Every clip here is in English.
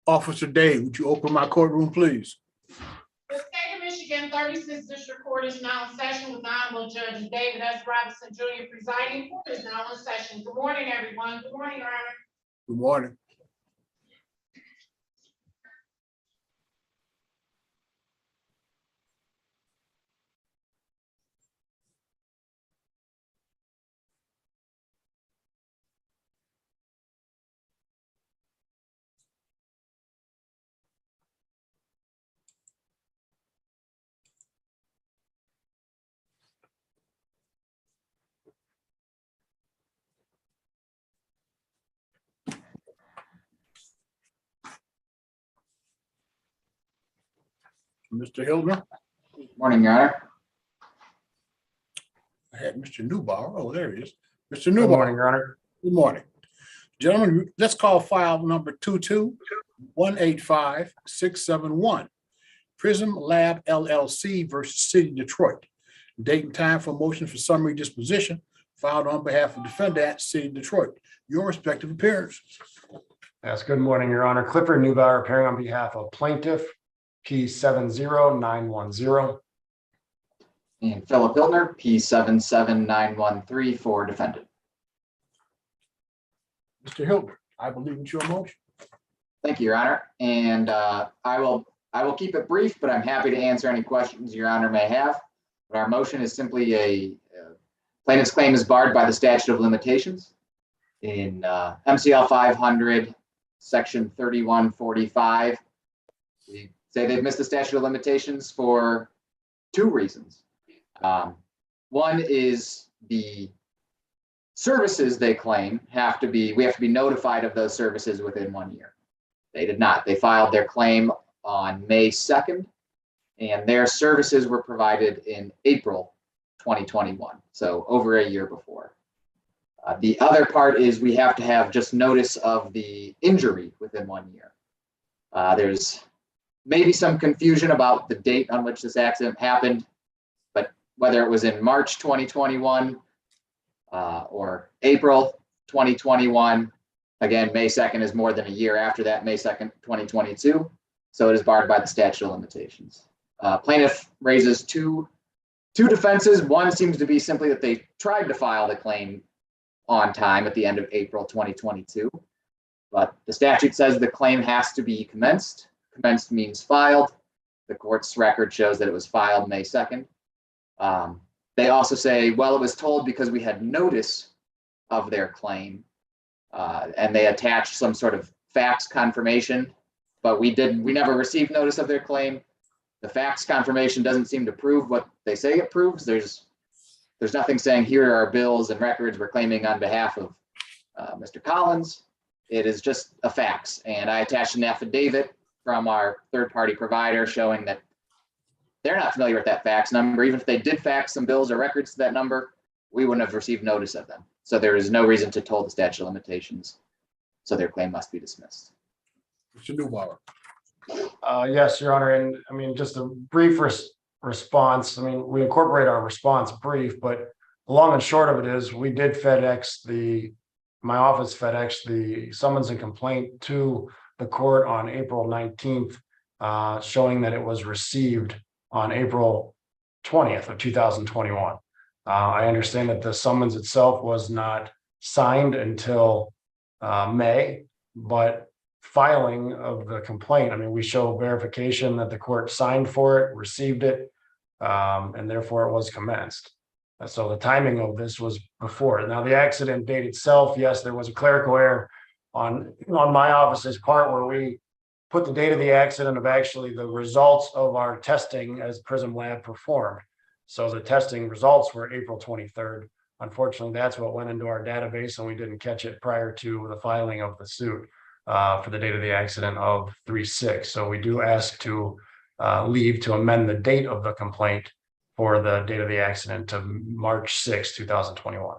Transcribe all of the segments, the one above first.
Officer Dave, would you open my courtroom, please? The state of Michigan 36th District Court is now in session with Honorable Judge David S. Robinson Jr. presiding. Court is now in session. Good morning, everyone. Good morning, Your Honor. Good morning. Mr. Hildner? Morning, Your Honor. I had Mr. Newbauer. Oh, there he is. Mr. Good Newbauer. morning, Your Honor. Good morning. Gentlemen, let's call file number 22-185-671. Prism Lab LLC versus City of Detroit. Date and time for motion for summary disposition filed on behalf of defendant, City of Detroit. Your respective appearance. Yes, good morning, Your Honor. Clifford Newbauer appearing on behalf of plaintiff P70910. And Philip Hildner, P77913 for defendant. Mr. Hildner, I believe it's your motion. Thank you, Your Honor. And I will keep it brief, but I'm happy to answer any questions Your Honor may have. But our motion is simply a plaintiff's claim is barred by the statute of limitations in MCL 500, section 3145. We say they've missed the statute of limitations for two reasons. One is the services they claim we have to be notified of those services within 1 year. They did not. They filed their claim on May 2nd, and their services were provided in April 2021, so over a year before. The other part is we have to have just notice of the injury within 1 year. There's maybe some confusion about the date on which this accident happened, but whether it was in March 2021 or April 2021, again, May 2nd is more than a year after that, May 2nd, 2022. So it is barred by the statute of limitations. Plaintiff raises two defenses. One seems to be simply that they tried to file the claim on time at the end of April 2022, but the statute says the claim has to be commenced. Commenced means filed. The court's record shows that it was filed May 2nd. They also say, well, it was told because we had notice of their claim, and they attached some sort of fax confirmation, but we never received notice of their claim. The fax confirmation doesn't seem to prove what they say it proves. There's nothing saying here are our bills and records we're claiming on behalf of Mr. Collins. It is just a fax, and I attached an affidavit from our third-party provider showing that they're not familiar with that fax number. Even if they did fax some bills or records to that number, we wouldn't have received notice of them. So there is no reason to toll the statute of limitations. So their claim must be dismissed. Mr. Newbauer. Yes, Your Honor. And I mean, just a brief response. I mean, we incorporate our response brief, but the long and short of it is we did my office FedEx the summons and complaint to the court on April 19th, showing that it was received on April 20th of 2021. I understand that the summons itself was not signed until May, but filing of the complaint, I mean, we show verification that the court signed for it, received it, and therefore it was commenced. So the timing of this was before. Now, the accident date itself, yes, there was a clerical error on my office's part where we put the date of the accident of actually the results of our testing as Prism Lab performed. So the testing results were April 23rd. Unfortunately, that's what went into our database, and we didn't catch it prior to the filing of the suit for the date of the accident of 3/6. So we do ask to leave to amend the date of the complaint for the date of the accident to March 6, 2021.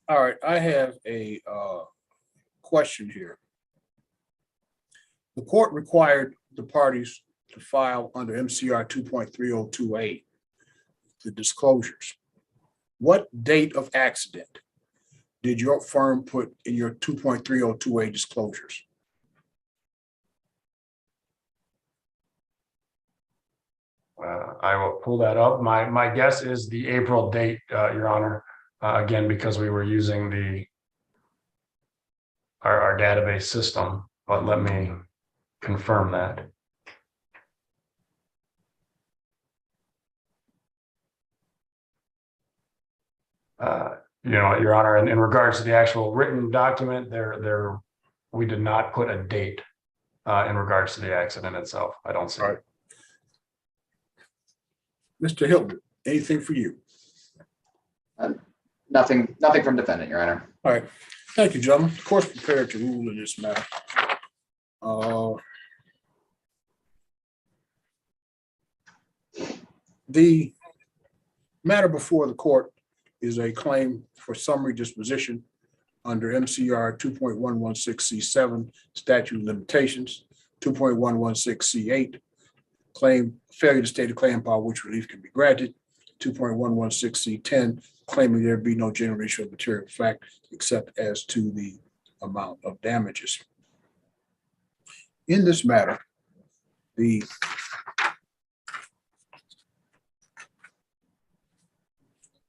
All right, I have a question here. The court required the parties to file under MCR 2.3028 the disclosures. What date of accident did your firm put in your 2.3028 disclosures? I will pull that up. My guess is the April date, Your Honor. Again, because we were using our database system, but let me confirm that. Your Honor, in regards to the actual written document, we did not put a date in regards to the accident itself. I don't see All right. Mr. Hilton, anything for you? Nothing from defendant, Your Honor. All right. Thank you, gentlemen. The court's prepared to rule in this matter. The matter before the court is a claim for summary disposition under MCR 2.116C7 statute of limitations, 2.116C8 claim failure to state a claim upon which relief can be granted, 2.116C10 claiming there be no generation of material fact except as to the amount of damages. In this matter, the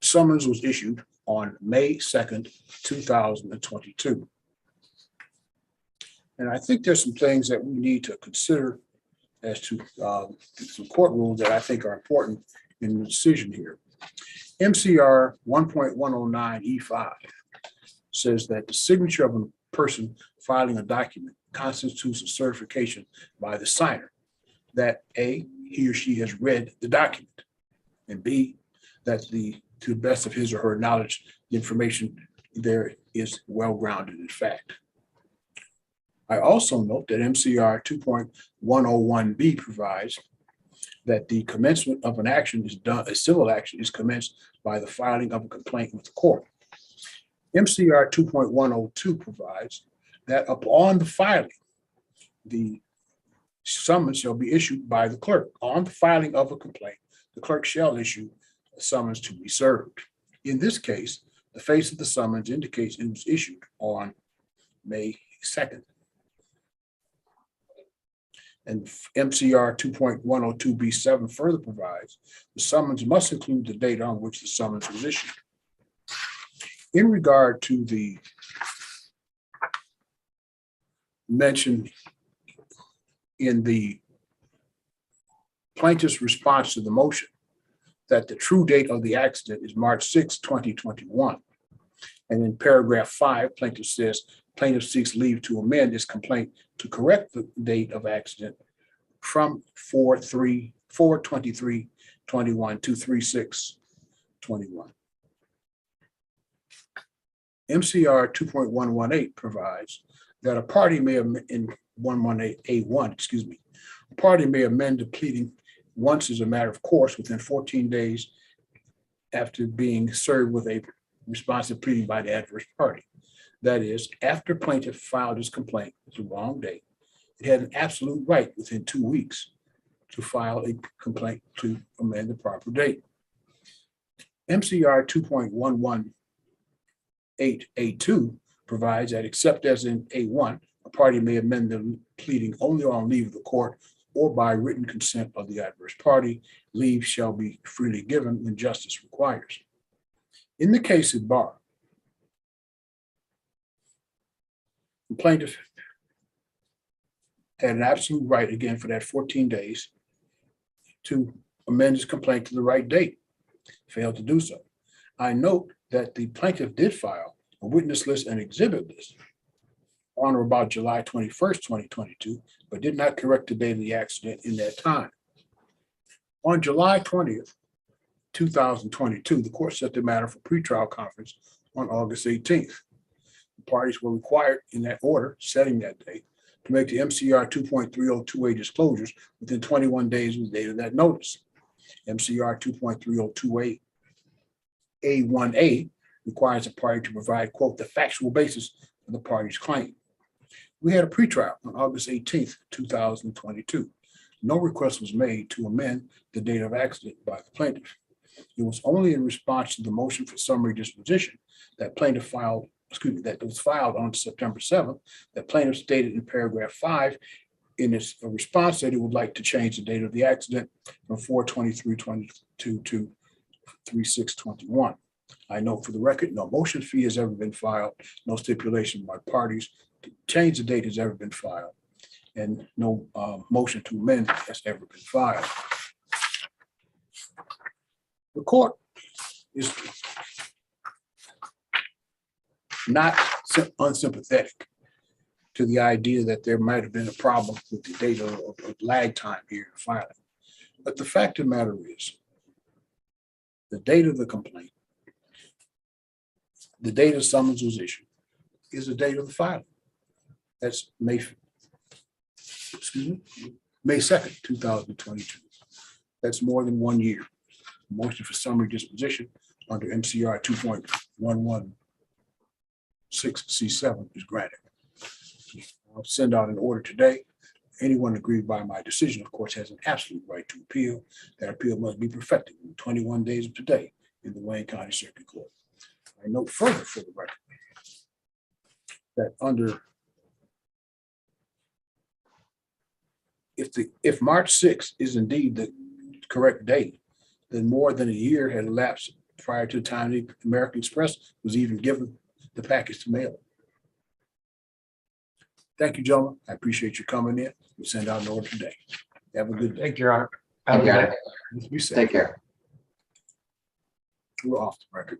summons was issued on May 2nd, 2022. And I think there's some things that we need to consider as to some court rules that I think are important in the decision here. MCR 1.109E5 says that the signature of a person filing a document constitutes a certification by the signer that A, he or she has read the document, and B, that to the best of his or her knowledge, the information there is well-grounded in fact. I also note that MCR 2.101B provides that the commencement of an action is done, a civil action is commenced by the filing of a complaint with the court. MCR 2.102 provides that upon the filing, the summons shall be issued by the clerk. On the filing of a complaint, the clerk shall issue a summons to be served. In this case, the face of the summons indicates it was issued on May 2nd. And MCR 2.102B7 further provides the summons must include the date on which the summons was issued. In regard to the mention in the plaintiff's response to the motion that the true date of the accident is March 6, 2021. And in paragraph 5, plaintiff says, plaintiff seeks leave to amend his complaint to correct the date of accident from 4/23/21 to 3/6/21. MCR 2.118 provides that a party may amend in 118A1, a party may amend the pleading once as a matter of course within 14 days after being served with a responsive pleading by the adverse party. That is, after plaintiff filed his complaint with the wrong date, it had an absolute right within 2 weeks to file a complaint to amend the proper date. MCR 2.118A2 provides that except as in A1, a party may amend the pleading only on leave of the court or by written consent of the adverse party. Leave shall be freely given when justice requires. In the case at bar, the plaintiff had an absolute right, again, for that 14 days to amend his complaint to the right date, failed to do so. I note that the plaintiff did file a witness list and exhibit list on or about July 21st, 2022, but did not correct the date of the accident in that time. On July 20th, 2022, the court set the matter for pretrial conference on August 18th. The parties were required in that order, setting that date, to make the MCR 2.3028 disclosures within 21 days of the date of that notice. MCR 2.3028 A1A requires a party to provide, quote, the factual basis for the party's claim. We had a pretrial on August 18th, 2022. No request was made to amend the date of accident by the plaintiff. It was only in response to the motion for summary disposition that that was filed on September 7th, that plaintiff stated in paragraph 5, in its response said it would like to change the date of the accident from 4/23/22 to 3/6/21. I note for the record, no motion fee has ever been filed, no stipulation by parties to change the date has ever been filed, and no motion to amend has ever been filed. The court is not unsympathetic to the idea that there might have been a problem with the data of lag time here in filing. But the fact of the matter is, the date of the complaint, the date of summons was issued, is the date of the filing. That's May 2nd, 2022. That's more than 1 year. Motion for summary disposition under MCR 2.116C7 is granted. I'll send out an order today. Anyone aggrieved by my decision, of course, has an absolute right to appeal. That appeal must be perfected in 21 days of today in the Wayne County Circuit Court. I note further for the record that if March 6th is indeed the correct date, then more than a year had elapsed prior to the time the American Express was even given the package to mail. Thank you, gentlemen. I appreciate you coming in. We'll send out an order today. Have a good day. Thank you, Your Honor. Thank you, Your Honor. Be safe. Take care. We're off the record.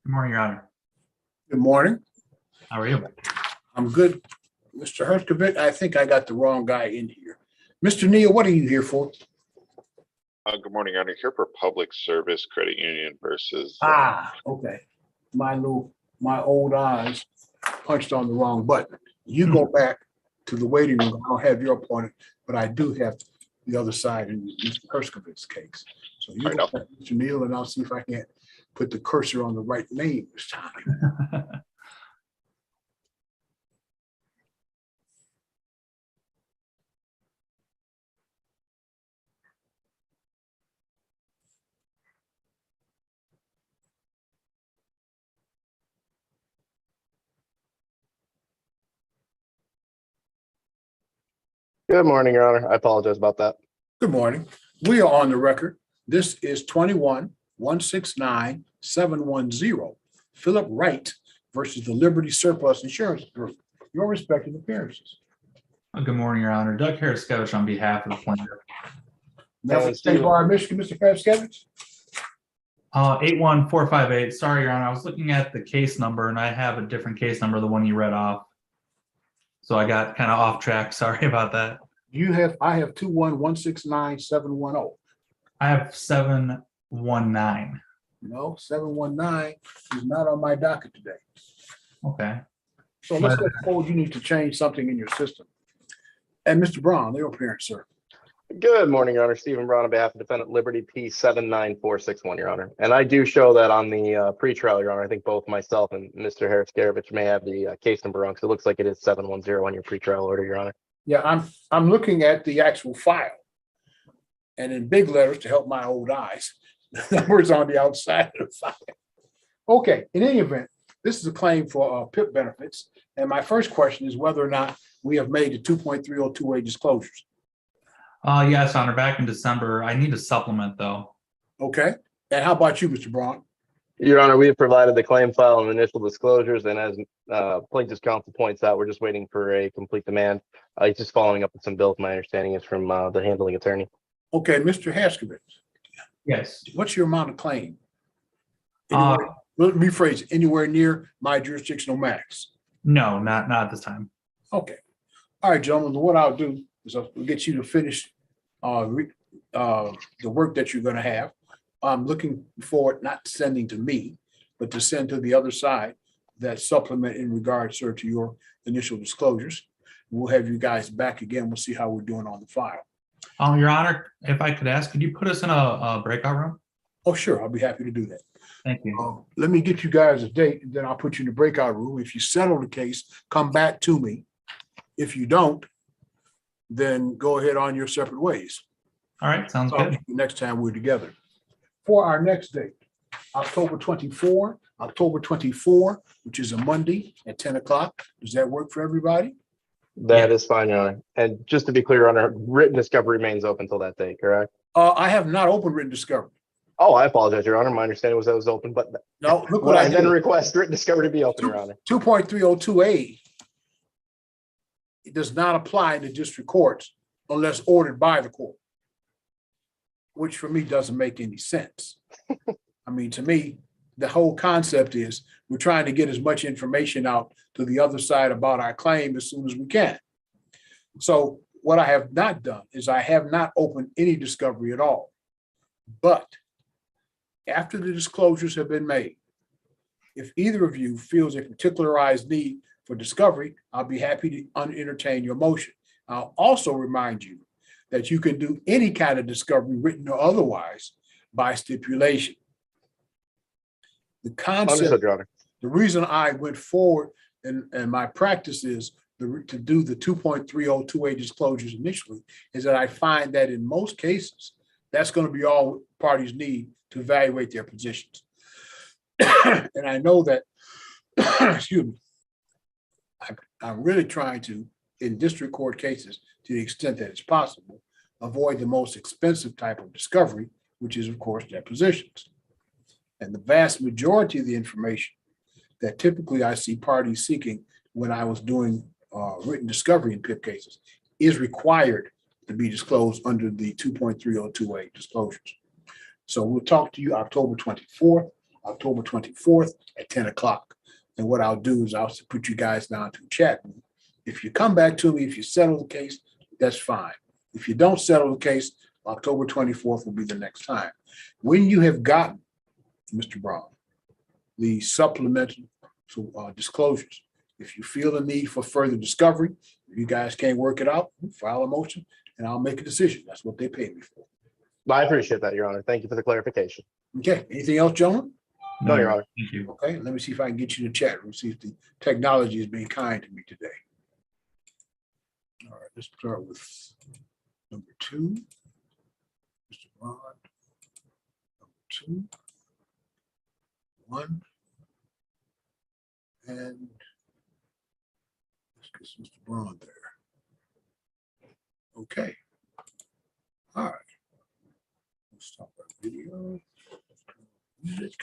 Good morning, Your Honor. Good morning. How are you? I'm good. Mr. Hershkovich, I think I got the wrong guy in here. Mr. Neal, what are you here for? Good morning, Your Honor. Here for Public Service Credit Union versus. Okay. My old eyes punched on the wrong button. You go back to the waiting room. I don't have your appointment, but I do have the other side in Mr. Hershkovich's case. So you go back, Mr. Neal, and I'll see if I can't put the cursor on the right name this time. Good morning, Your Honor. I apologize about that. Good morning. We are on the record. This is 21-169-710 Philip Wright versus the Liberty Surplus Insurance Group. Your respective appearances. Good morning, Your Honor. Doug Harris-Skevich on behalf of the plaintiff. Now, State Bar of Michigan, Mr. Harris-Skevich. 81458. Sorry, Your Honor. I was looking at the case number and I have a different case number, the one you read off. So I got kind of off track. Sorry about that. I have 21-169-710. I have 719. No, 719 is not on my docket today. Okay. So let's go forward. You need to change something in your system. And Mr. Brown, your appearance, sir. Good morning, Your Honor. Stephen Brown on behalf of Defendant Liberty P79461, Your Honor. And I do show that on the pretrial, Your Honor. I think both myself and Mr. Harris-Skevich may have the case number wrong, because it looks like it is 710 on your pretrial order, Your Honor. Yeah, I'm looking at the actual file. And in big letters to help my old eyes, the numbers on the outside of the file. Okay, in any event, this is a claim for PIP benefits. And my first question is whether or not we have made the 2.3028 disclosures. Yes, Honor. Back in December. I need a supplement though. Okay. And how about you, Mr. Braun? Your Honor, we have provided the claim file and initial disclosures, and as plaintiff's counsel points out, we're just waiting for a complete demand. He's just following up with some bills. My understanding is from the handling attorney. Okay, Mr. Harris-Skevich. Yes. What's your amount of claim? Let me rephrase, anywhere near my jurisdictional max? No, not at this time. Okay. All right, gentlemen, what I'll do, So we'll get you to finish the work that you're gonna have. I'm looking forward, not sending to me, but to send to the other side that supplement in regards, sir, to your initial disclosures. We'll have you guys back again. We'll see how we're doing on the file. Your Honor, if I could ask, could you put us in a breakout room? Oh, sure, I'll be happy to do that. Thank you. Let me get you guys a date, and then I'll put you in the breakout room. If you settle the case, come back to me. If you don't, then go ahead on your separate ways. All right, sounds Talk to good. you next time we're together. For our next date, October 24, which is a Monday at 10 o'clock. Does that work for everybody? That is fine, Your Honor. And just to be clear, Your Honor, written discovery remains open until that date, correct? I have not opened written discovery. Oh, I apologize, Your Honor. My understanding was that it was open, but No, look what I then did. request written discovery to be open, Your Honor. 2.302A. It does not apply to district courts unless ordered by the court, which for me doesn't make any sense. I mean, to me, the whole concept is we're trying to get as much information out to the other side about our claim as soon as we can. So what I have not done is I have not opened any discovery at all. But after the disclosures have been made, if either of you feels a particularized need for discovery, I'll be happy to entertain your motion. I'll also remind you that you can do any kind of discovery, written or otherwise, by stipulation. The concept, Understood, Your Honor. the reason I went forward and my practice is to do the 2.302A disclosures initially is that I find that in most cases, that's going to be all parties need to evaluate their positions. And I know that, excuse me, I'm really trying to, in district court cases, to the extent that it's possible, avoid the most expensive type of discovery, which is, of course, depositions. And the vast majority of the information that typically I see parties seeking when I was doing written discovery in PIP cases is required to be disclosed under the 2.302A disclosures. So we'll talk to you October 24th at 10 o'clock. And what I'll do is I'll put you guys down to chat. If you come back to me, if you settle the case, that's fine. If you don't settle the case, October 24th will be the next time. When you have gotten, Mr. Brown, the supplemental disclosures, if you feel the need for further discovery, if you guys can't work it out, file a motion and I'll make a decision. That's what they pay me for. I appreciate that, Your Honor. Thank you for the clarification. Okay, anything else, gentlemen? No, Your Honor. Thank you. Okay, let me see if I can get you in the chat room, see if the technology is being kind to me today. All right, let's start with number 2. Mr. Bond. Number 2. 1. And let's get Mr. Braun there. Okay. All right. Let's stop our video. Music.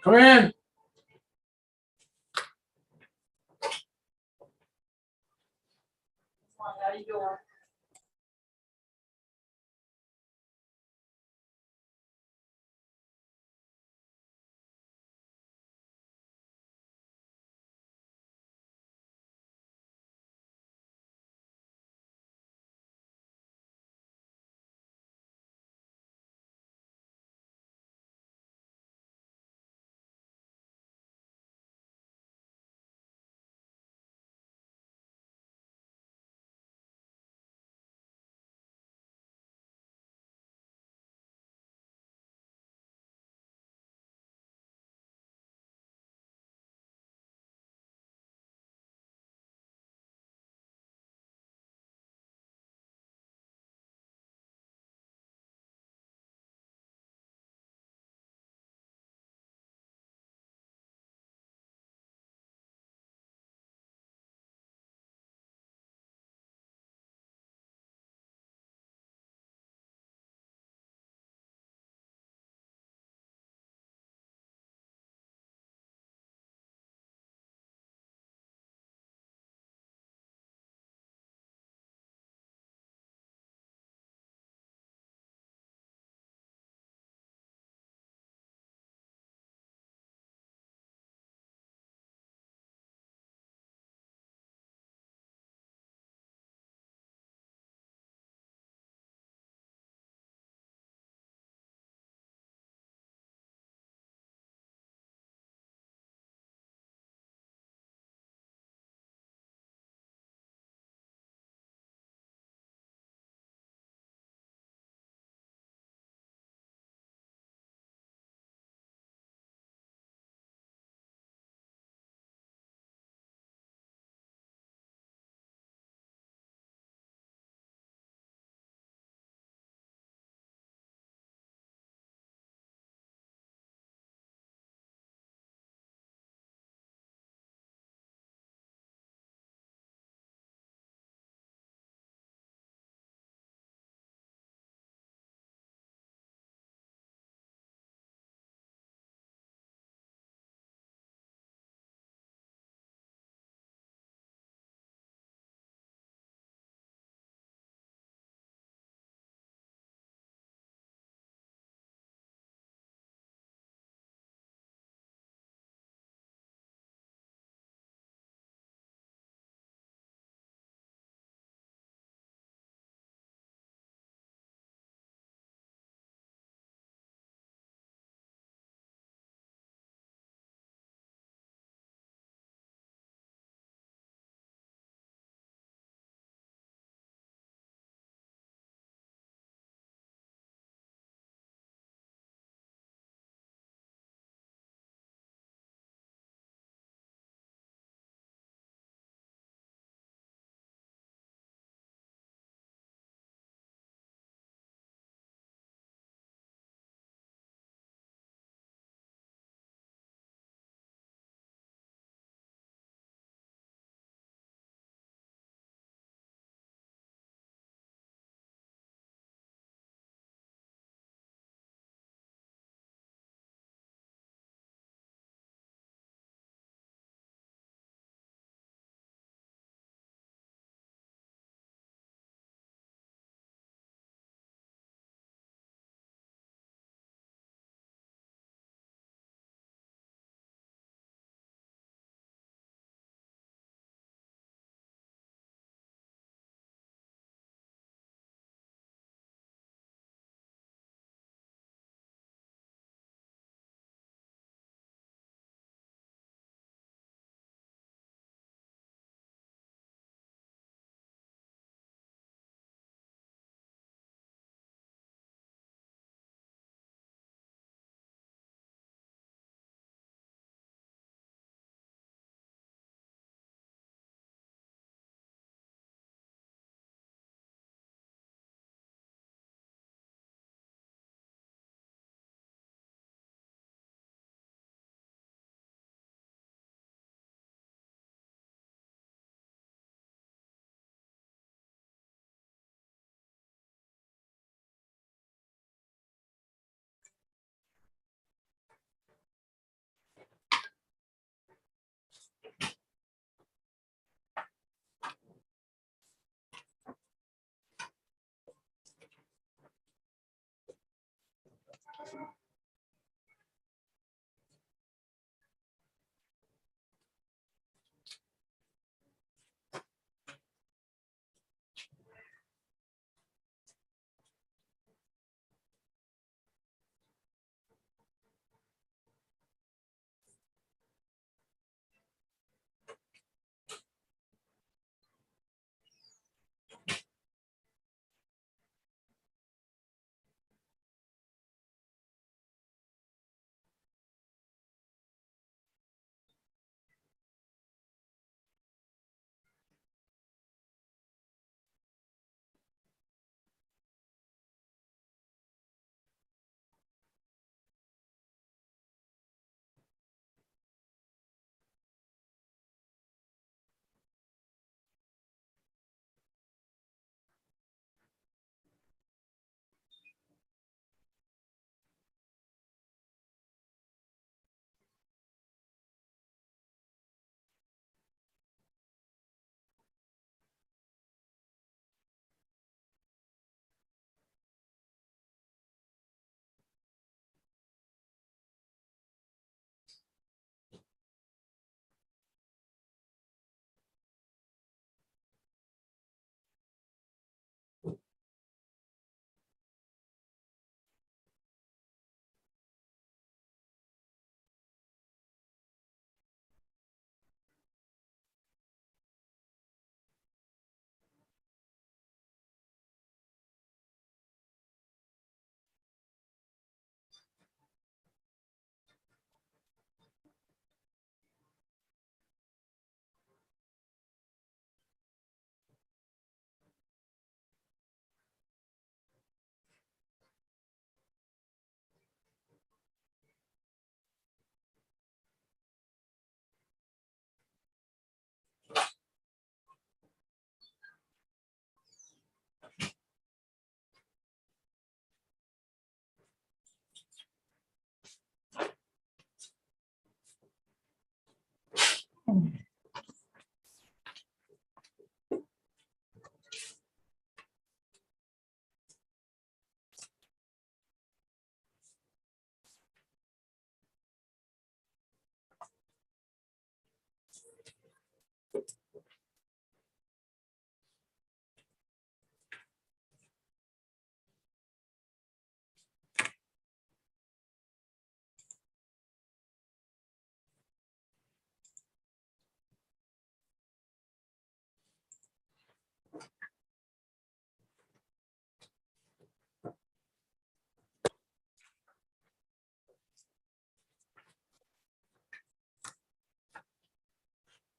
Come in. How you doing?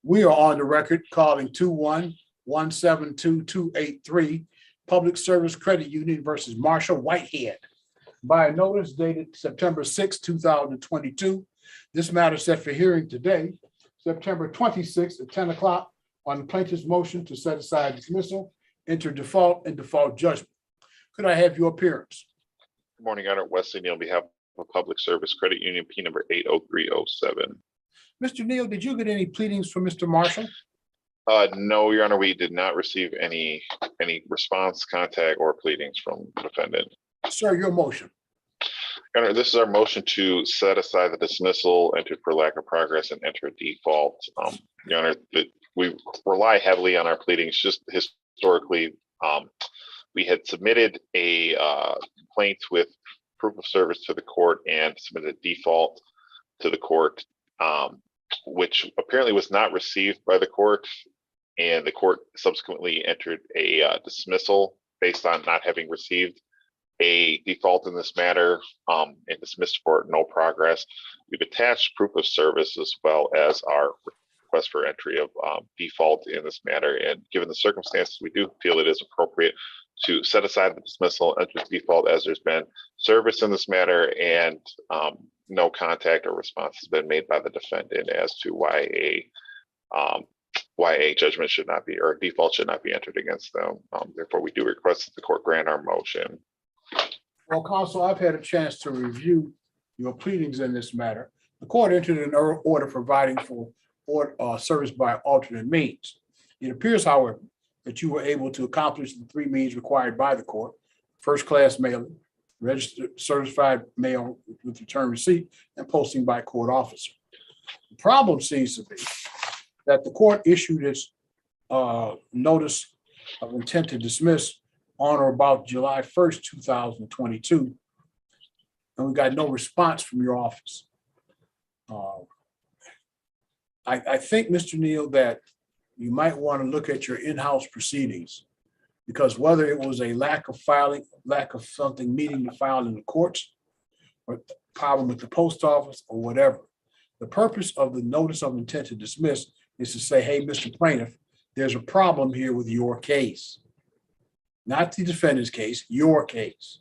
We are on the record calling 2-1-172-283 Public Service Credit Union versus Marshall Whitehead. By a notice dated September 6, 2022. This matter set for hearing today, September 26th at 10 o'clock on the plaintiff's motion to set aside dismissal, enter default and default judgment. Could I have your appearance? Good morning, Your Honor. Wesley Neal on behalf of Public Service Credit Union, P number 80307. Mr. Neal, did you get any pleadings from Mr. Marshall? No, Your Honor, we did not receive any response, contact, or pleadings from the defendant. Sir, your motion. Your Honor, this is our motion to set aside the dismissal, entered for lack of progress, and enter a default. Your Honor, we rely heavily on our pleadings. Just historically, we had submitted a complaint with proof of service to the court and submitted a default to the court, which apparently was not received by the court, and the court subsequently entered a dismissal based on not having received a default in this matter, and dismissed for no progress. We've attached proof of service as well as our request for entry of default in this matter, and given the circumstances, we do feel it is appropriate to set aside the dismissal, enter default, as there's been service in this matter, and no contact or response has been made by the defendant as to why a judgment should not be, or a default should not be entered against them. Therefore, we do request that the court grant our motion. Well, counsel, I've had a chance to review your pleadings in this matter. The court entered an order providing for service by alternate means. It appears, however, that you were able to accomplish the three means required by the court: first-class mailing, registered certified mail with return receipt, and posting by court officer. The problem seems to be that the court issued its notice of intent to dismiss on or about July 1st, 2022, and we got no response from your office. I think, Mr. Neal, that you might want to look at your in-house proceedings, because whether it was a lack of filing, lack of something meeting the file in the courts, or problem with the post office, or whatever, the purpose of the notice of intent to dismiss is to say, hey, Mr. Plaintiff, there's a problem here with your case. Not the defendant's case, your case.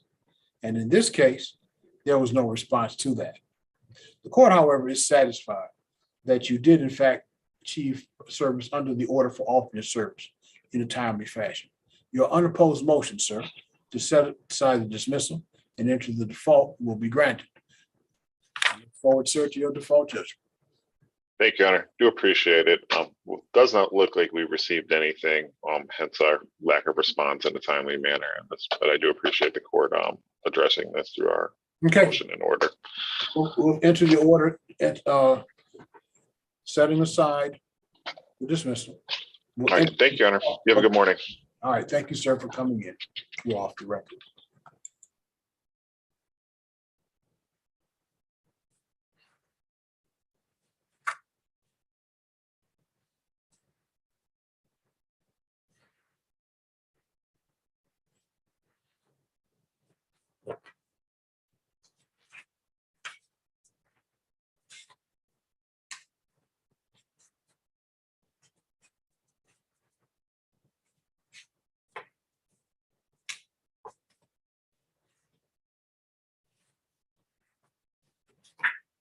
And in this case, there was no response to that. The court, however, is satisfied that you did in fact achieve service under the order for alternate service in a timely fashion. Your unopposed motion, sir, to set aside the dismissal and enter the default will be granted. I look forward, sir, to your default judgment. Thank you, Your Honor. Do appreciate it. Does not look like we received anything, hence our lack of response in a timely manner. But I do appreciate the court addressing this through our motion and order. We'll enter the order at setting aside the dismissal. All right, thank you, Your Honor. You have a good morning. All right, thank you, sir, for coming in. You're off the record.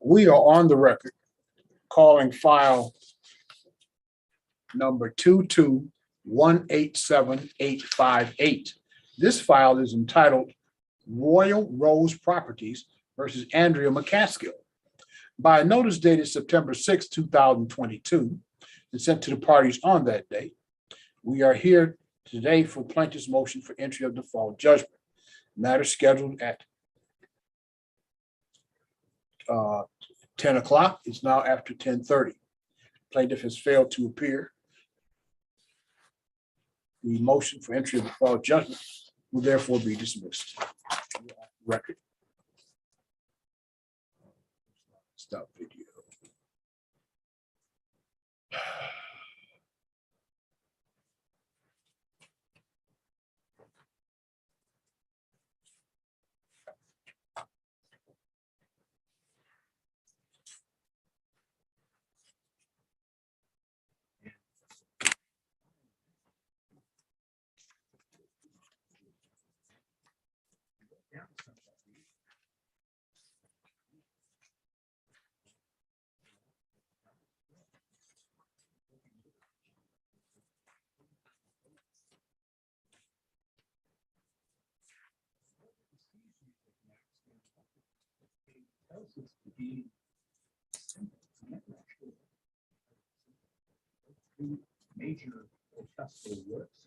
We are on the record calling file number 22187-858. This file is entitled Royal Rose Properties versus Andrea McCaskill. By a notice dated September 6, 2022, and sent to the parties on that day, we are here today for plaintiff's motion for entry of default judgment. Matter scheduled at 10 o'clock. It's now after 10:30. Plaintiff has failed to appear. The motion for entry of default judgment will therefore be dismissed. Record. Stop video. Major orchestral works.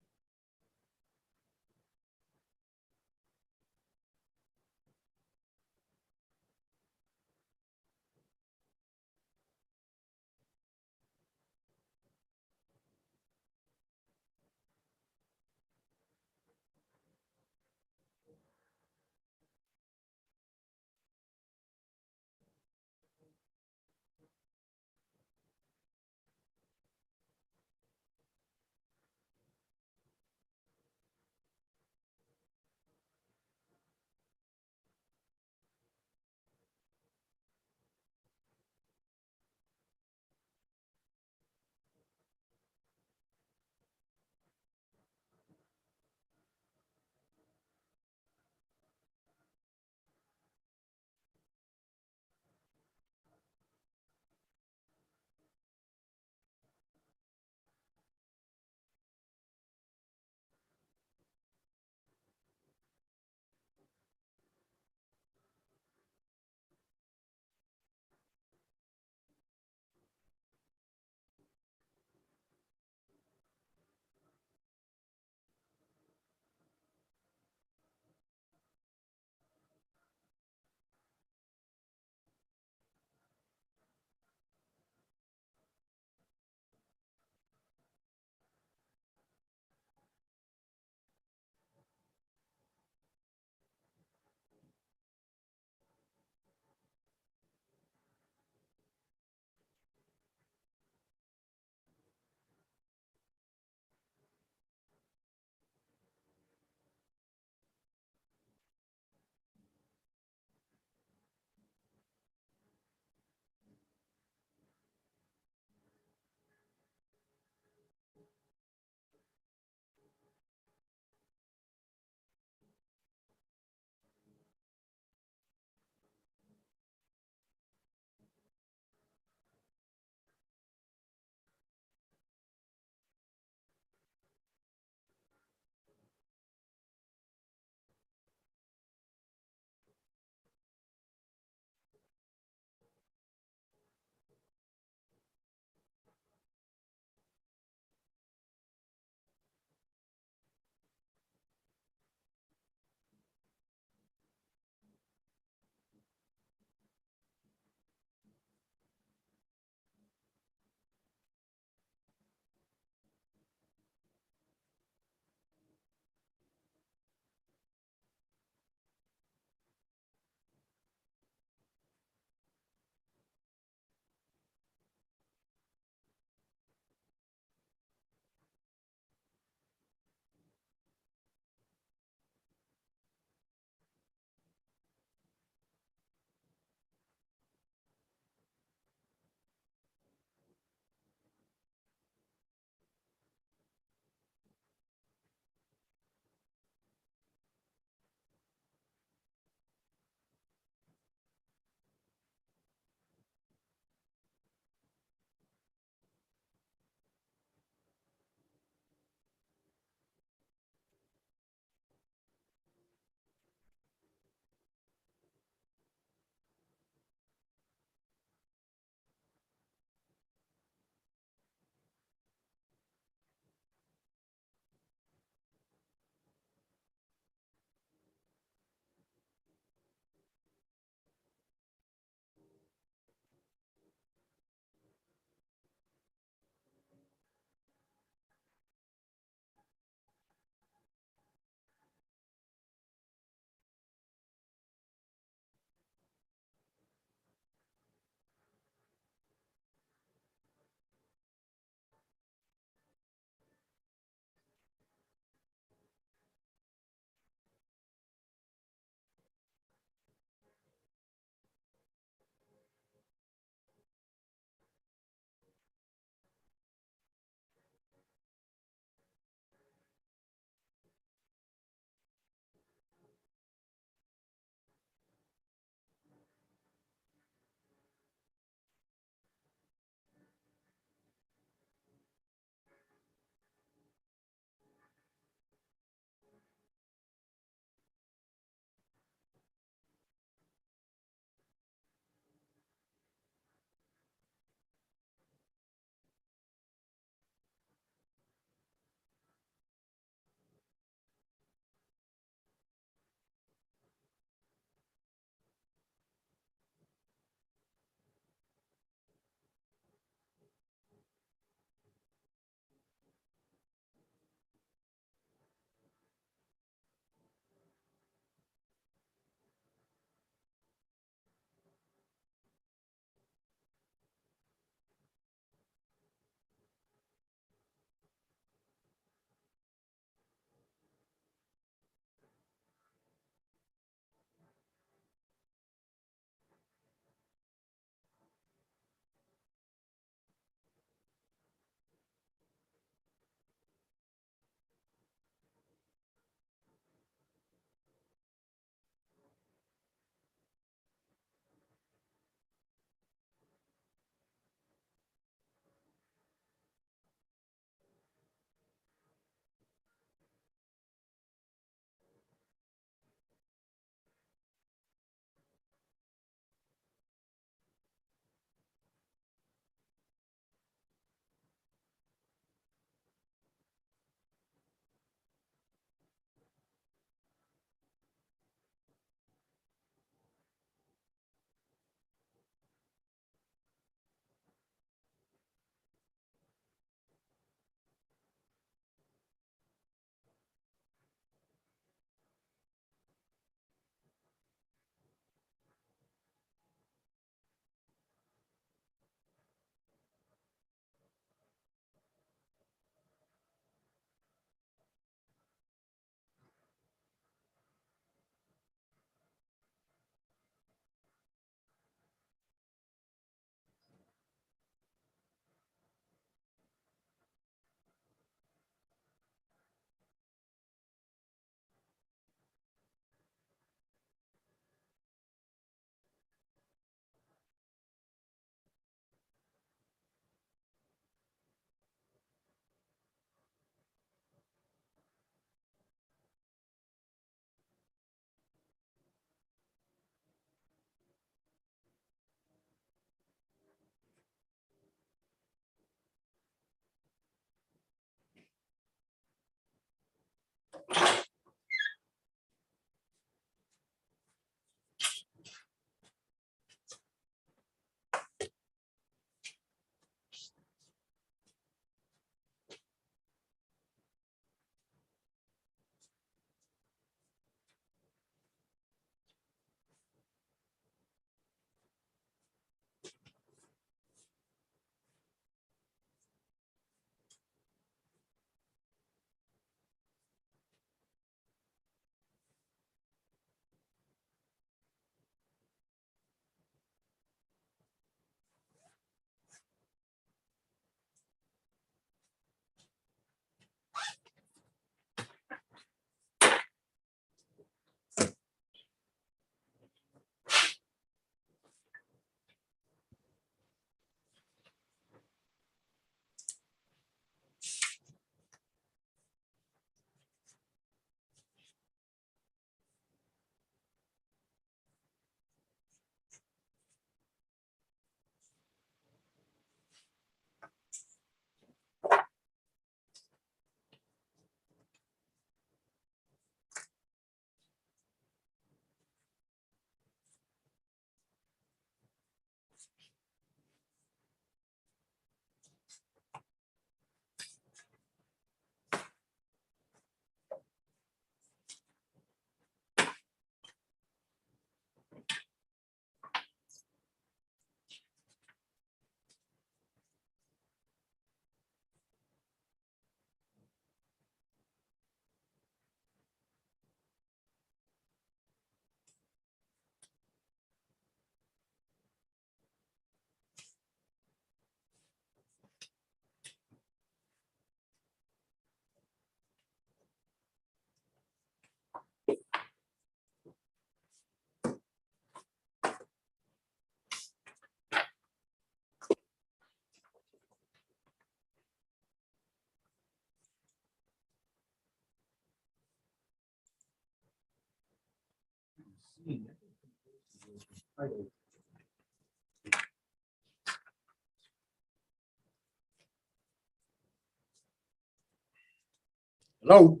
Hello,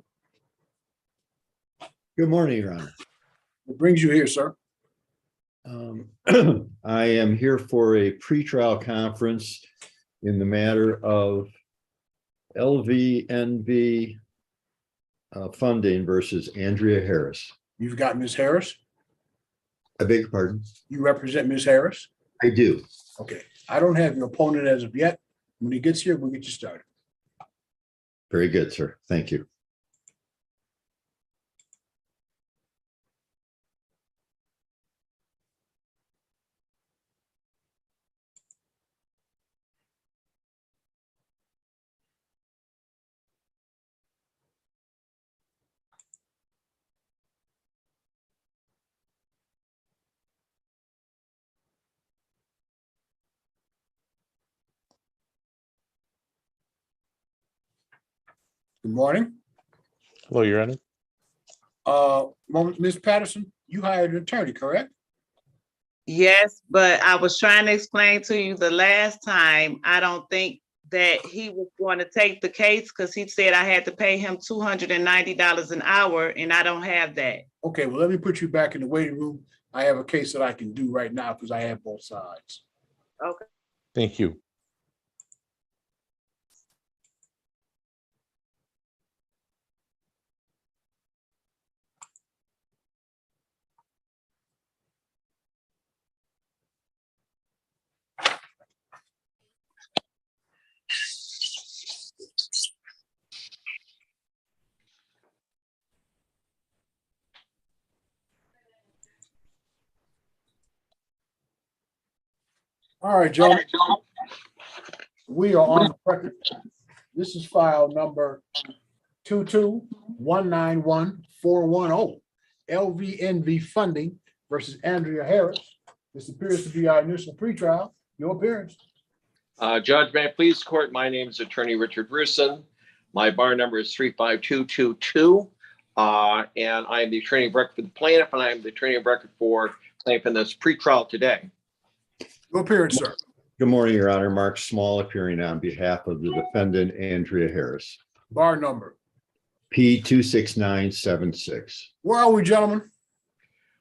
Good morning, Your Honor. what brings you here, sir? I am here for a pretrial conference in the matter of LVNV funding versus Andrea Harris. You've got Ms. Harris. I beg your pardon? You represent Ms. Harris. I do. Okay, I don't have your opponent as of yet. When he gets here, we'll get you started. Very good, sir. Thank you. Good morning. Hello, Your Honor. Ms. Patterson, you hired an attorney, correct? Yes, but I was trying to explain to you the last time, I don't think that he was going to take the case because he said I had to pay him $290 an hour and I don't have that. Okay, well, let me put you back in the waiting room. I have a case that I can do right now because I have both sides. Okay. Thank you. All right, gentlemen. We are on the record. This is file number 22191-410, LVNV funding versus Andrea Harris. This appears to be our initial pretrial. Your appearance. Judge, may I please court? My name is Attorney Richard Rusin. My bar number is 35222. And I am the attorney of record for the plaintiff, and I am the attorney of record for plaintiff in this pretrial today. Your appearance, sir. Good morning, Your Honor. Mark Small appearing on behalf of the defendant, Andrea Harris. Bar number. P26976. Where are we, gentlemen?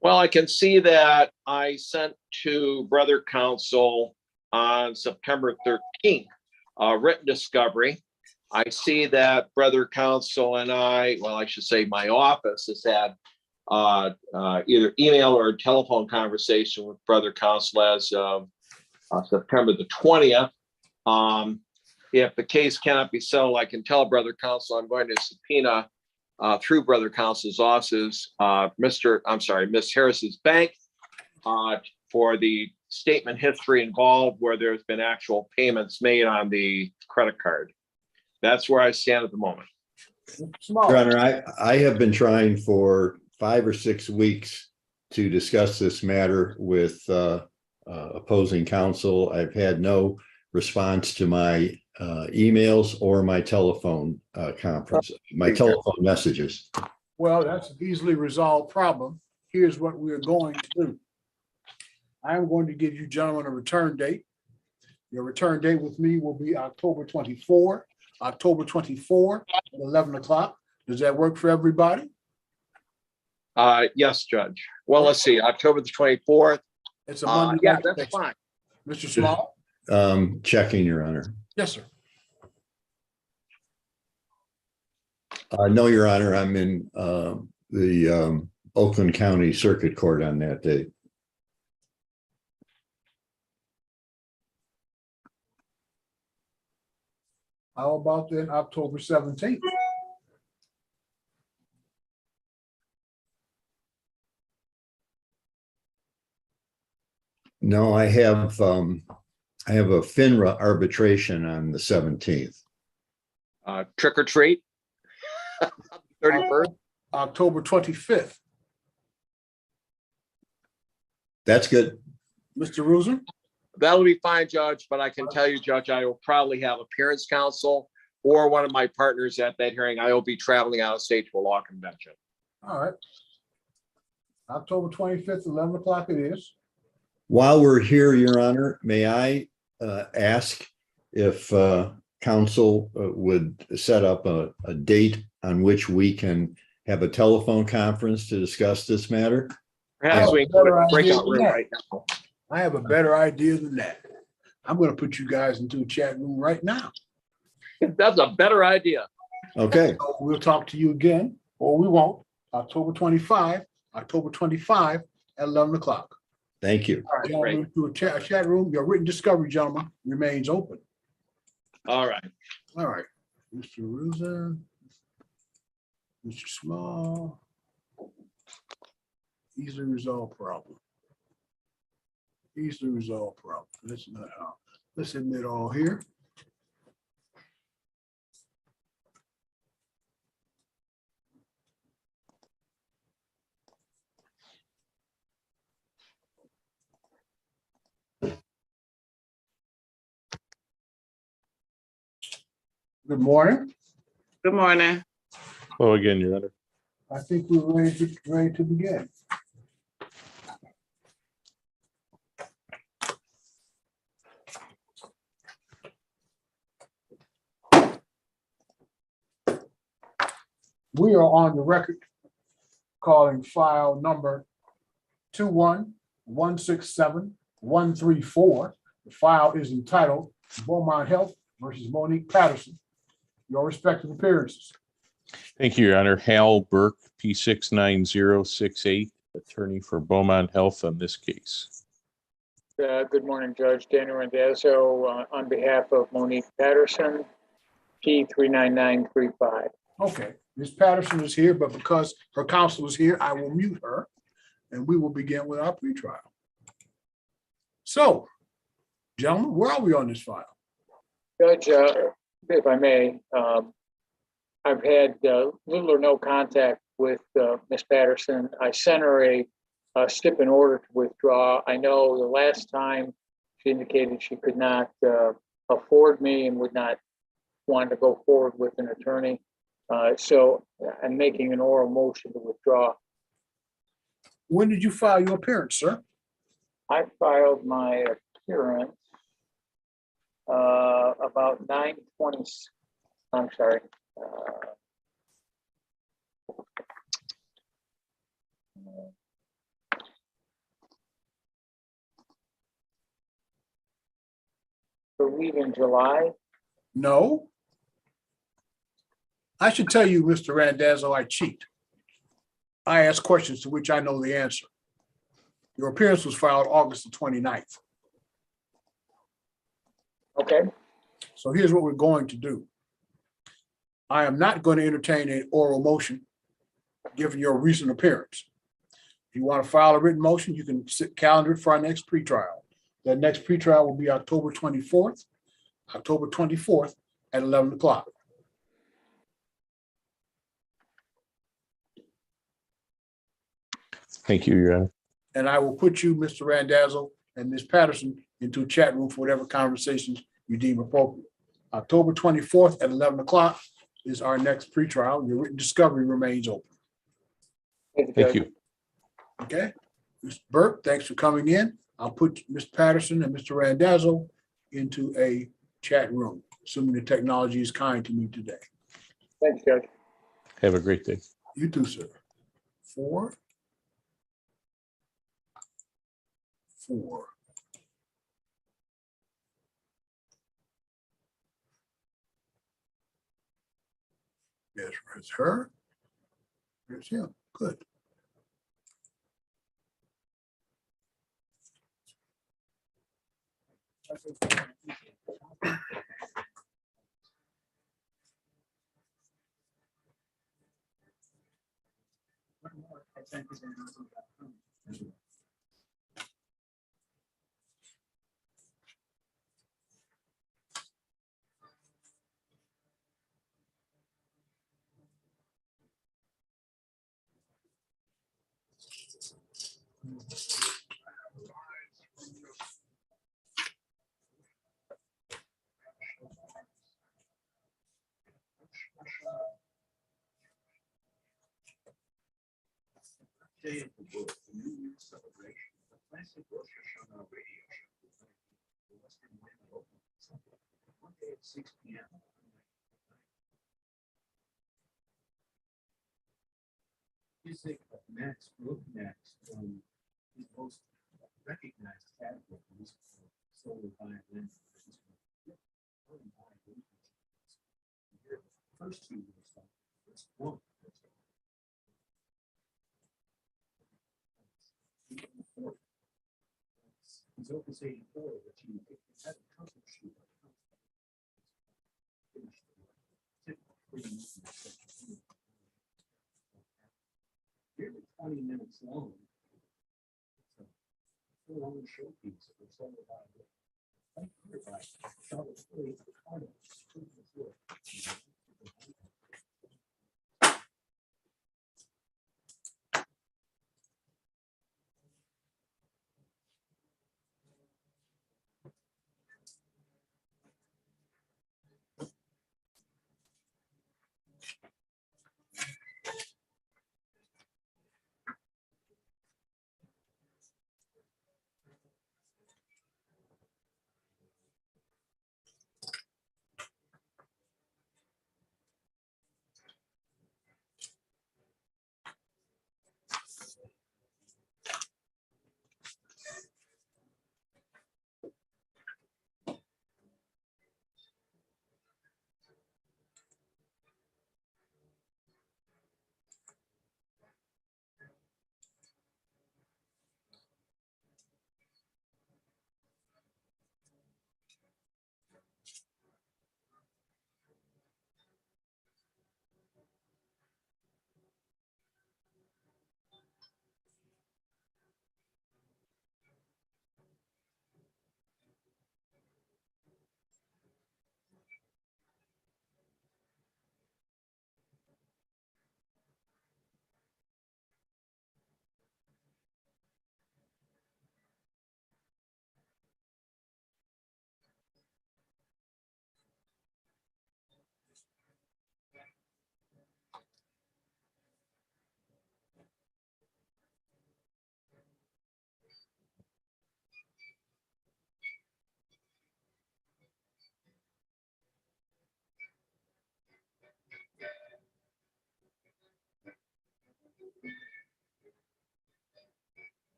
Well, I can see that I sent to brother counsel on September 13th, written discovery. I see that brother counsel and I should say my office has had either email or telephone conversation with brother counsel as of September the 20th. If the case cannot be settled, I can tell brother counsel I'm going to subpoena through brother counsel's offices, Miss Harris's bank for the statement history involved where there's been actual payments made on the credit card. That's where I stand at the moment. Your Honor, I have been trying for 5 or 6 weeks to discuss this matter with opposing counsel. I've had no response to my emails or my telephone telephone messages. Well, that's an easily resolved problem. Here's what we're going to do. I'm going to give you gentlemen a return date. Your return date with me will be October 24 at 11 o'clock. Does that work for everybody? Yes, Judge. Well, let's see, October the 24th. It's a Monday. Yeah, that's fine. Mr. Small? Checking, Your Honor. Yes, sir. No, Your Honor, I'm in the Oakland County Circuit Court on that date. How about then October 17th? No, I have a FINRA arbitration on the 17th. Trick or treat. 31st. October 25th. That's good. Mr. Ruser? That'll be fine, Judge, but I can tell you, Judge, I will probably have appearance counsel or one of my partners at that hearing. I will be traveling out of state to a law convention. All right. October 25th, 11 o'clock it is. While we're here, Your Honor, may I ask if council would set up a date on which we can have a telephone conference to discuss this matter? Perhaps we can put a breakout room right now. I have a better idea than that. I'm going to put you guys into a chat room right now. That's a better idea. Okay, So we'll talk to you again, or we won't. October 25 at 11 o'clock. thank you. All right, great. Gentlemen, to a chat room. Your written discovery, gentlemen, remains open. All right. All right. Mr. Ruza, Mr. Small. Easily resolved problem. Easily resolved problem. Let's not, let's admit all here. Good morning. Good morning. Hello again, Your Honor. I think we're ready to begin. We are on the record calling file number 21167-134. The file is entitled Beaumont Health versus Monique Patterson. Your respective appearances. Thank you, Your Honor. Hal Burke, P69068, attorney for Beaumont Health on this case. Good morning, Judge. Daniel Randazzo on behalf of Monique Patterson, P39935. Okay, Ms. Patterson is here, but because her counsel is here, I will mute her and we will begin with our pretrial. So, gentlemen, where are we on this file? Judge, if I may, I've had little or no contact with Ms. Patterson. I sent her a stip in order to withdraw. I know the last time she indicated she could not afford me and would not want to go forward with an attorney. So I'm making an oral motion to withdraw. When did you file your appearance, sir? I filed my appearance about 9:20. I'm sorry. I believe in July. No. I should tell you, Mr. Randazzo, I cheat. I ask questions to which I know the answer. Your appearance was filed August the 29th. Okay. So here's what we're going to do. I am not going to entertain an oral motion, given your recent appearance. If you want to file a written motion, you can calendar it for our next pretrial. That next pretrial will be October 24th at 11 o'clock. Thank you, Your Honor. And I will put you, Mr. Randazzo, and Ms. Patterson into a chat room for whatever conversations you deem appropriate. October 24th at 11 o'clock is our next pretrial. Your written discovery remains open. Thank you. Okay? Mr. Burke, thanks for coming in. I'll put Ms. Patterson and Mr. Randazzo into a chat room, assuming the technology is kind to me today. Thanks, Judge. Have a great day. You too, sir. 4. Yes, it's her. There's him. Good. day of the world, the New Year celebration, the classic Rosh Hashanah radio show. The Western Wind Open Sunday, Monday at 6 p.m. Music of Max Brooknax from his most recognized category music for solo violin. First two years, first one. He's Opus 84, which he had a concert shoot. Nearly 20 minutes long. It's a full-on showpiece of the solo violin. Right here by Charlotte Floyd, Ricardo.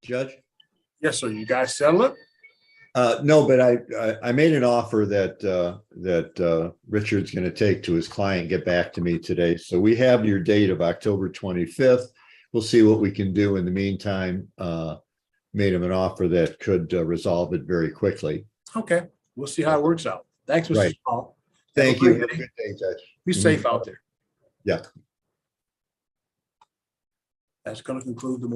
Judge? Yes, sir. You guys settle it? No, but I made an offer that Richard's going to take to his client, get back to me today. So we have your date of October 25th. We'll see what we can do in the meantime. Made him an offer that could resolve it very quickly. Okay, we'll see how it works out. Thanks, Mr. Right. Small. Thank Have a you. great Have a day. good day, Judge. Be safe out there. Yeah. That's going to conclude the